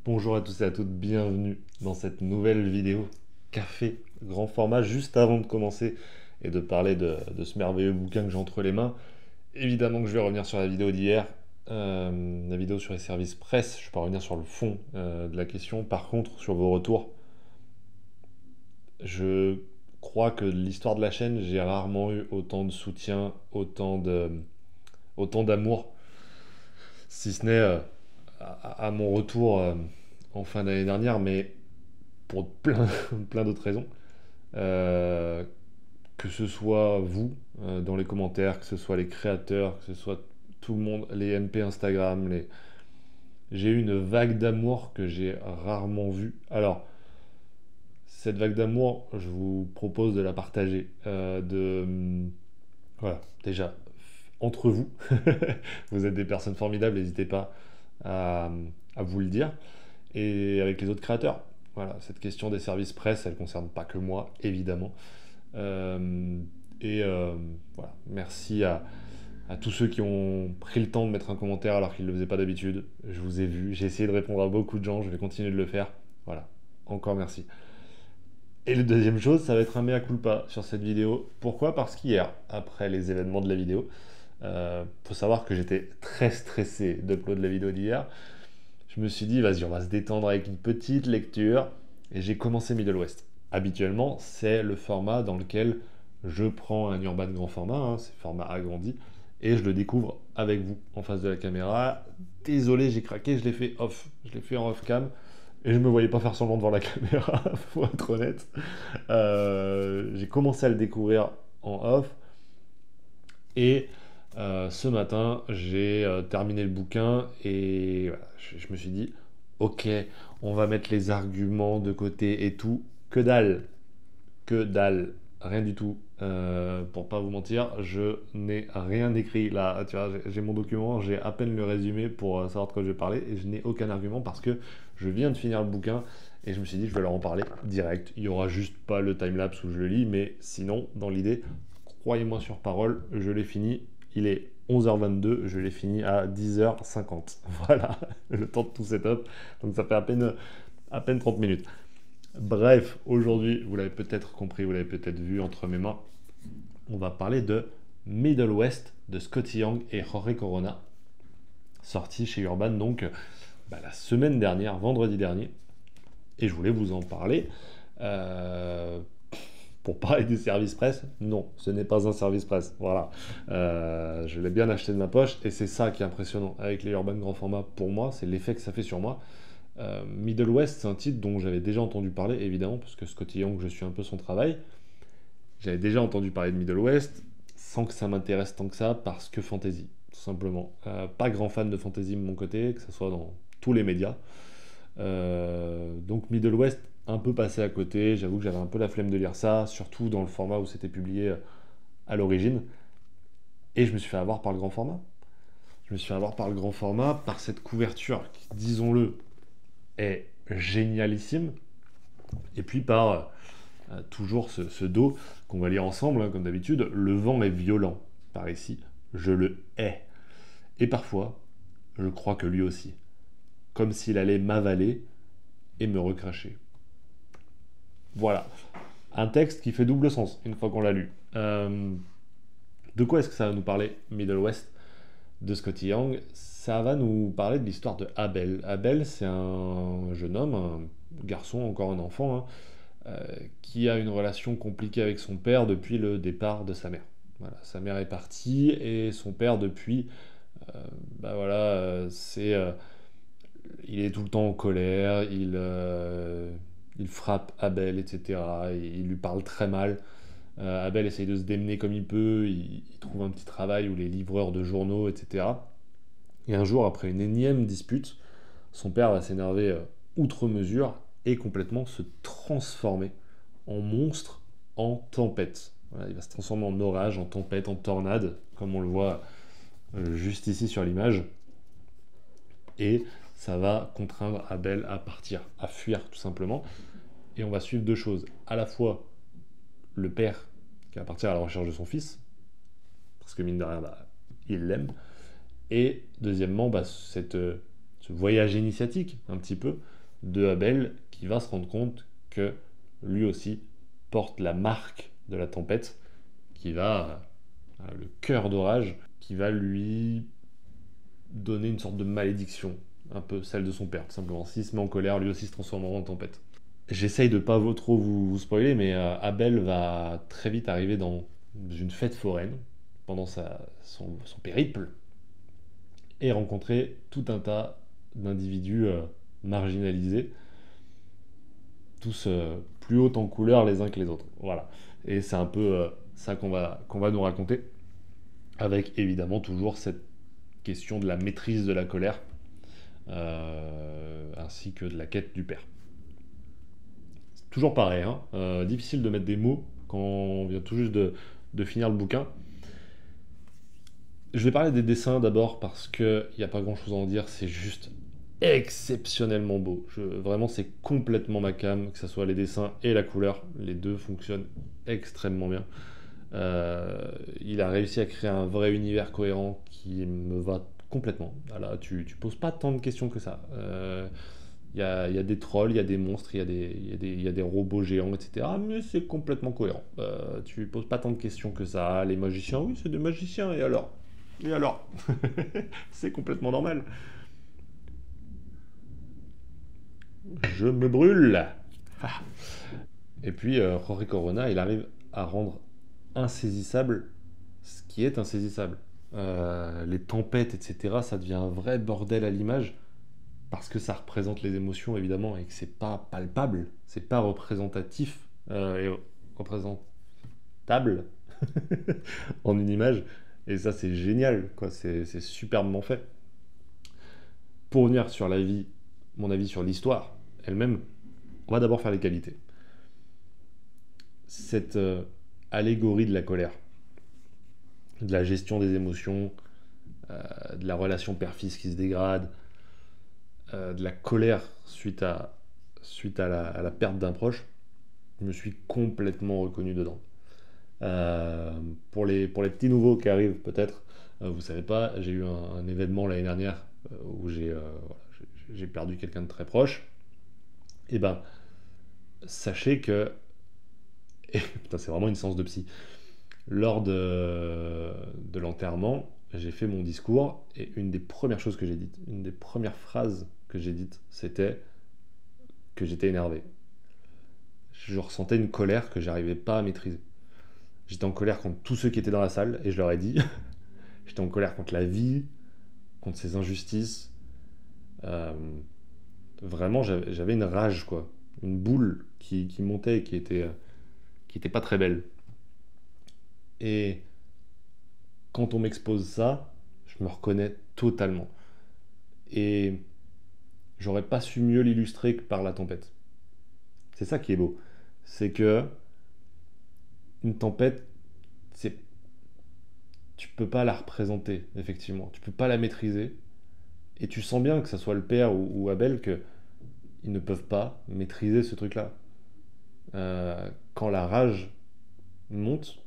Bonjour à tous et à toutes, bienvenue dans cette nouvelle vidéo café grand format. Juste avant de commencer et de parler de ce merveilleux bouquin que j'ai entre les mains, évidemment que je vais revenir sur la vidéo d'hier, la vidéo sur les services presse. Je vais pas revenir sur le fond de la question. Par contre, sur vos retours, je crois que de l'histoire de la chaîne, j'ai rarement eu autant de soutien, autant d'amour, si ce n'est à mon retour en fin d'année dernière, mais pour plein, plein d'autres raisons. Euh, que ce soit vous dans les commentaires, que ce soit les créateurs, que ce soit tout le monde, les MP Instagram, j'ai eu une vague d'amour que j'ai rarement vue. Alors, cette vague d'amour, je vous propose de la partager. Voilà, déjà, entre vous, vous êtes des personnes formidables, n'hésitez pas à, à vous le dire. Et avec les autres créateurs. Voilà, cette question des services presse, elle ne concerne pas que moi, évidemment. Euh, et voilà, merci à tous ceux qui ont pris le temps de mettre un commentaire alors qu'ils ne le faisaient pas d'habitude. Je vous ai vu, j'ai essayé de répondre à beaucoup de gens, je vais continuer de le faire. Voilà, encore merci. Et la deuxième chose, ça va être un mea culpa sur cette vidéo. Pourquoi? Parce qu'hier, après les événements de la vidéo, faut savoir que j'étais très stressé d'upload la vidéo d'hier. Je me suis dit, vas-y, on va se détendre avec une petite lecture. Et j'ai commencé Middle West. Habituellement, c'est le format dans lequel je prends un Urban grand format, hein, c'est format agrandi, et je le découvre avec vous en face de la caméra. Désolé, j'ai craqué, je l'ai fait off. Je l'ai fait en off cam. Et je me voyais pas faire semblant devant la caméra, faut être honnête. J'ai commencé à le découvrir en off. Et ce matin, j'ai terminé le bouquin et voilà, je me suis dit, ok, on va mettre les arguments de côté et tout. Que dalle, rien du tout. Pour pas vous mentir, je n'ai rien écrit là. Tu vois, j'ai mon document, j'ai à peine le résumé pour savoir de quoi je vais parler et je n'ai aucun argument parce que je viens de finir le bouquin et je me suis dit je vais leur en parler direct. Il y aura juste pas le timelapse où je le lis, mais sinon, dans l'idée, croyez-moi sur parole, je l'ai fini. Il est 11h22, je l'ai fini à 10h50. Voilà, le temps de tout setup. Donc ça fait à peine 30 minutes. Bref, aujourd'hui, vous l'avez peut-être compris, vous l'avez peut-être vu entre mes mains, on va parler de Middle West de Scotty Young et Jorge Corona, sorti chez Urban donc la semaine dernière, vendredi dernier, et je voulais vous en parler. Euh, pour parler du service presse, non, ce n'est pas un service presse. Voilà. Je l'ai bien acheté de ma poche et c'est ça qui est impressionnant avec les Urban grand format pour moi, c'est l'effet que ça fait sur moi. Middle West, c'est un titre dont j'avais déjà entendu parler, évidemment, parce que Scotty Young, je suis un peu son travail. J'avais déjà entendu parler de Middle West, sans que ça m'intéresse tant que ça, parce que fantasy, tout simplement. Pas grand fan de fantasy de mon côté, que ce soit dans tous les médias. Donc Middle West, un peu passé à côté, j'avoue que j'avais un peu la flemme de lire ça, surtout dans le format où c'était publié à l'origine. Et je me suis fait avoir par le grand format. Je me suis fait avoir par le grand format, par cette couverture qui, disons-le, est génialissime. Et puis par toujours ce dos qu'on va lire ensemble, hein, comme d'habitude. Le vent est violent par ici, je le hais. Et parfois, je crois que lui aussi. Comme s'il allait m'avaler et me recracher. Voilà. Un texte qui fait double sens une fois qu'on l'a lu. De quoi est-ce que ça va nous parler, Middle West de Scotty Young? Ça va nous parler de l'histoire de Abel. Abel, c'est un jeune homme, un garçon, encore un enfant, hein, qui a une relation compliquée avec son père depuis le départ de sa mère. Voilà, sa mère est partie et son père depuis, euh, voilà, il est tout le temps en colère, il frappe Abel, etc. Et il lui parle très mal. Abel essaye de se démener comme il peut, il trouve un petit travail où les livreurs de journaux, etc. Et un jour, après une énième dispute, son père va s'énerver outre mesure et complètement se transformer en monstre, en tempête. Voilà, il va se transformer en orage, en tempête, en tornade, comme on le voit juste ici sur l'image. Et ça va contraindre Abel à partir, à fuir tout simplement. Et on va suivre deux choses. À la fois le père qui va partir à la recherche de son fils, parce que mine de rien, il l'aime. Et deuxièmement, ce voyage initiatique, un petit peu, de Abel, qui va se rendre compte que lui aussi porte la marque de la tempête, qui va, le cœur d'orage, qui va lui donner une sorte de malédiction, un peu celle de son père, tout simplement. S'il se met en colère, lui aussi se transforme en tempête. J'essaye de pas trop vous spoiler, mais Abel va très vite arriver dans une fête foraine, pendant son périple, et rencontrer tout un tas d'individus marginalisés, tous plus hauts en couleur les uns que les autres. Voilà. Et c'est un peu ça qu'on va nous raconter, avec évidemment toujours cette question de la maîtrise de la colère, ainsi que de la quête du père. C'est toujours pareil, hein, difficile de mettre des mots quand on vient tout juste de finir le bouquin. Je vais parler des dessins d'abord parce qu'il n'y a pas grand chose à en dire, c'est juste exceptionnellement beau. Vraiment, c'est complètement ma came, que ce soit les dessins et la couleur, les deux fonctionnent extrêmement bien. Il a réussi à créer un vrai univers cohérent qui me va complètement. Voilà, tu poses pas tant de questions que ça. Il y a des trolls, il y a des monstres, il y a des robots géants, etc. Mais c'est complètement cohérent. Tu poses pas tant de questions que ça. Les magiciens, oui, c'est des magiciens, et alors? Et alors? C'est complètement normal. Je me brûle. Ah. Et puis, Jorge Corona, il arrive à rendre insaisissable ce qui est insaisissable. Les tempêtes, etc., ça devient un vrai bordel à l'image, parce que ça représente les émotions, évidemment, et que c'est pas palpable, c'est pas représentatif, et représentable en une image. Et ça, c'est génial, quoi. C'est superbement fait. Pour revenir sur la vie, mon avis sur l'histoire elle-même, on va d'abord faire les qualités. Cette allégorie de la colère, de la gestion des émotions, de la relation père-fils qui se dégrade, de la colère suite à la perte d'un proche, je me suis complètement reconnu dedans. Pour les petits nouveaux qui arrivent, peut-être, vous savez pas, j'ai eu un événement l'année dernière où j'ai perdu quelqu'un de très proche. Et ben, sachez que, et, putain, c'est vraiment une séance de psy. Lors de l'enterrement, j'ai fait mon discours et une des premières choses que j'ai dites, une des premières phrases que j'ai dites, c'était que j'étais énervé. Je ressentais une colère que j'arrivais pas à maîtriser. J'étais en colère contre tous ceux qui étaient dans la salle et je leur ai dit. J'étais en colère contre la vie, contre ces injustices. Euh, Vraiment, j'avais une rage, quoi. Une boule qui montait et qui était pas très belle. Et quand on m'expose ça, je me reconnais totalement. Et j'aurais pas su mieux l'illustrer que par la tempête. C'est ça qui est beau. C'est que une tempête, c'est, tu peux pas la représenter, effectivement. Tu peux pas la maîtriser. Et tu sens bien que ça soit le père ou Abel, que ils ne peuvent pas maîtriser ce truc-là. Quand la rage monte,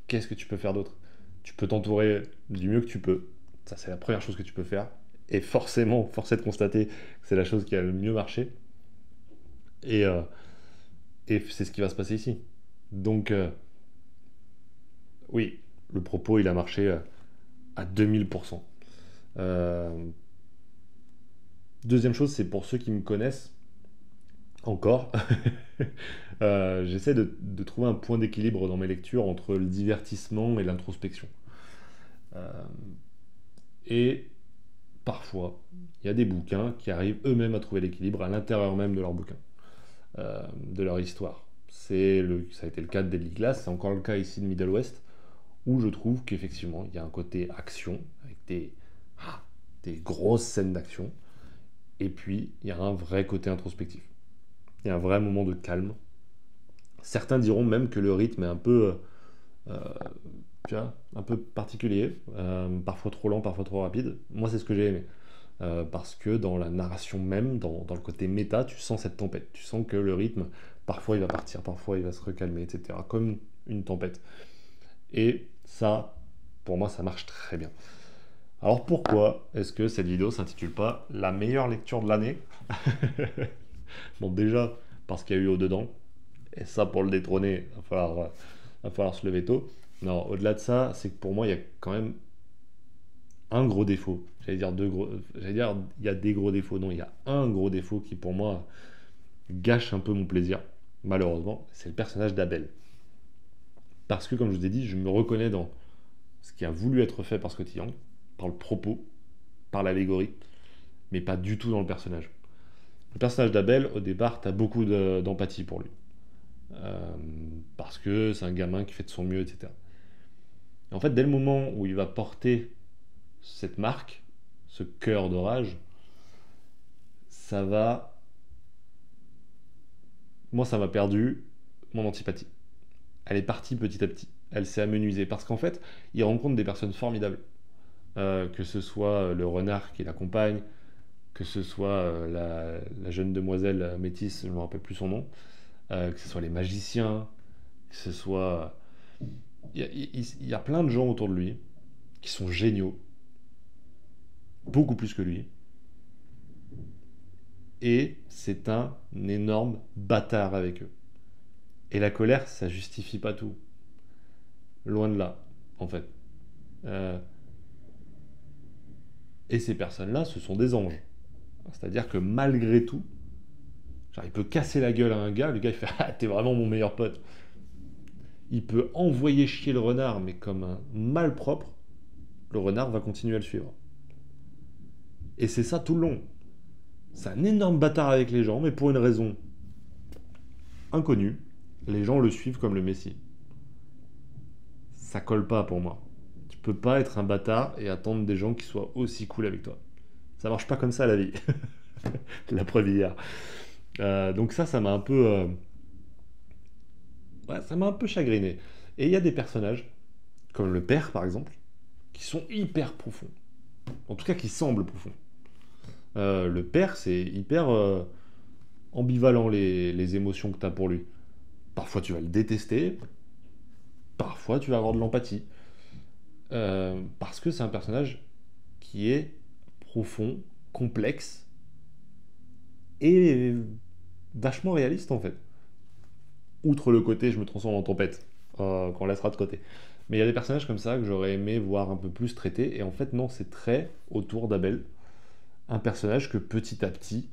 qu'est-ce que tu peux faire d'autre? Tu peux t'entourer du mieux que tu peux. Ça, c'est la première chose que tu peux faire. Et forcément, force est de constater que c'est la chose qui a le mieux marché. Et, euh, et c'est ce qui va se passer ici. Donc, oui, le propos, il a marché à 2000%. Euh, Deuxième chose, c'est pour ceux qui me connaissent encore. J'essaie de trouver un point d'équilibre dans mes lectures entre le divertissement et l'introspection. Euh, et parfois, il y a des bouquins qui arrivent eux-mêmes à trouver l'équilibre à l'intérieur même de leur bouquin, de leur histoire. Ça a été le cas de Deadly Class, c'est encore le cas ici de Middle West, où je trouve qu'effectivement, il y a un côté action, avec des grosses scènes d'action, et puis il y a un vrai côté introspectif. Il y a un vrai moment de calme. Certains diront même que le rythme est un peu, euh, tu vois, un peu particulier, parfois trop lent, parfois trop rapide. Moi, c'est ce que j'ai aimé. Parce que dans la narration même, dans le côté méta, tu sens cette tempête. Tu sens que le rythme, parfois il va partir, parfois il va se recalmer, etc. Comme une tempête. Et ça, pour moi, ça marche très bien. Alors pourquoi est-ce que cette vidéo s'intitule pas la meilleure lecture de l'année? Bon, déjà, parce qu'il y a eu au-dedans. Et ça, pour le détrôner, va falloir se lever tôt. Non, au-delà de ça, c'est que pour moi, il y a quand même un gros défaut. J'allais dire, il y a des gros défauts. Non, il y a un gros défaut qui, pour moi, gâche un peu mon plaisir, malheureusement. C'est le personnage d'Abel. Parce que, comme je vous ai dit, je me reconnais dans ce qui a voulu être fait par Scotty Young, par le propos, par l'allégorie, mais pas du tout dans le personnage. Le personnage d'Abel, au départ, t'as beaucoup d'empathie pour lui. Euh, Parce que c'est un gamin qui fait de son mieux, etc. Et en fait, dès le moment où il va porter cette marque, ce cœur d'orage, ça va. Moi, ça m'a perdu mon antipathie. Elle est partie petit à petit. Elle s'est amenuisée. Parce qu'en fait, il rencontre des personnes formidables. Que ce soit le renard qui l'accompagne, que ce soit la jeune demoiselle métisse, je ne me rappelle plus son nom, que ce soit les magiciens, que ce soit. Il y a plein de gens autour de lui qui sont géniaux, beaucoup plus que lui, et c'est un énorme bâtard avec eux. Et la colère, ça justifie pas tout. Loin de là, en fait. Euh, et ces personnes-là, ce sont des anges. C'est-à-dire que malgré tout, genre, il peut casser la gueule à un gars, le gars il fait ah, t'es vraiment mon meilleur pote. Il peut envoyer chier le renard, mais comme un malpropre, le renard va continuer à le suivre. Et c'est ça tout le long. C'est un énorme bâtard avec les gens, mais pour une raison inconnue, les gens le suivent comme le Messie. Ça colle pas pour moi. Tu peux pas être un bâtard et attendre des gens qui soient aussi cool avec toi. Ça marche pas comme ça la vie. La preuve hier. Donc ça m'a un peu, ouais, ça m'a un peu chagriné. Et il y a des personnages, comme le père par exemple, qui sont hyper profonds. En tout cas, qui semblent profonds. Le père, c'est hyper ambivalent les émotions que tu as pour lui. Parfois, tu vas le détester, parfois, tu vas avoir de l'empathie. Parce que c'est un personnage qui est profond, complexe et vachement réaliste en fait. Outre le côté je me transforme en tempête, qu'on laissera de côté. Mais il y a des personnages comme ça que j'aurais aimé voir un peu plus traités, et en fait non, c'est très autour d'Abel. Un personnage que petit à petit,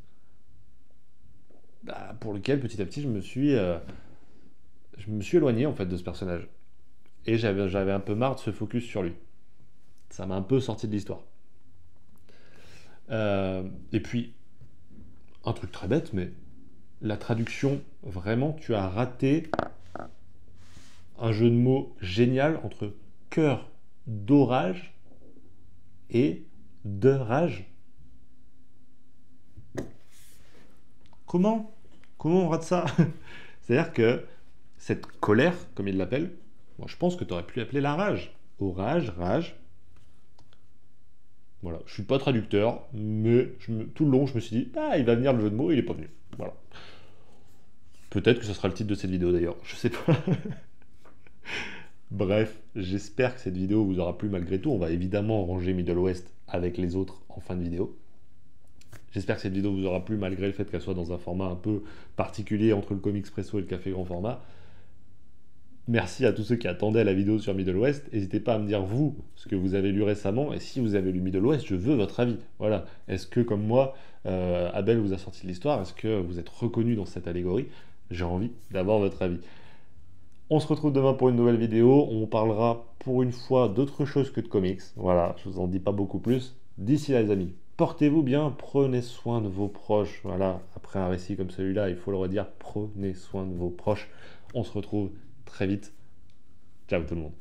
pour lequel petit à petit je me suis éloigné en fait de ce personnage. Et j'avais un peu marre de ce focus sur lui. Ça m'a un peu sorti de l'histoire. Et puis, un truc très bête, mais la traduction, vraiment, tu as raté un jeu de mots génial entre cœur d'orage et de rage. Comment? Comment on rate ça? C'est-à-dire que cette colère, comme il l'appelle, moi je pense que tu aurais pu l'appeler la rage. Orage, rage. Voilà, je suis pas traducteur, mais tout le long je me suis dit, ah il va venir le jeu de mots, il est pas venu. Voilà. Peut-être que ce sera le titre de cette vidéo d'ailleurs, je sais pas. Bref, j'espère que cette vidéo vous aura plu malgré tout. On va évidemment ranger Middle West avec les autres en fin de vidéo. J'espère que cette vidéo vous aura plu malgré le fait qu'elle soit dans un format un peu particulier entre le Comics Presso et le Café Grand Format. Merci à tous ceux qui attendaient la vidéo sur Middle West. N'hésitez pas à me dire vous ce que vous avez lu récemment, et si vous avez lu Middle West, je veux votre avis. Voilà. Est-ce que comme moi, Abel vous a sorti de l'histoire? Est-ce que vous êtes reconnu dans cette allégorie? J'ai envie d'avoir votre avis. On se retrouve demain pour une nouvelle vidéo. On parlera pour une fois d'autre chose que de comics. Voilà, je vous en dis pas beaucoup plus. D'ici là les amis, portez-vous bien, prenez soin de vos proches. Voilà, après un récit comme celui-là, il faut le redire, prenez soin de vos proches. On se retrouve très vite. Ciao tout le monde.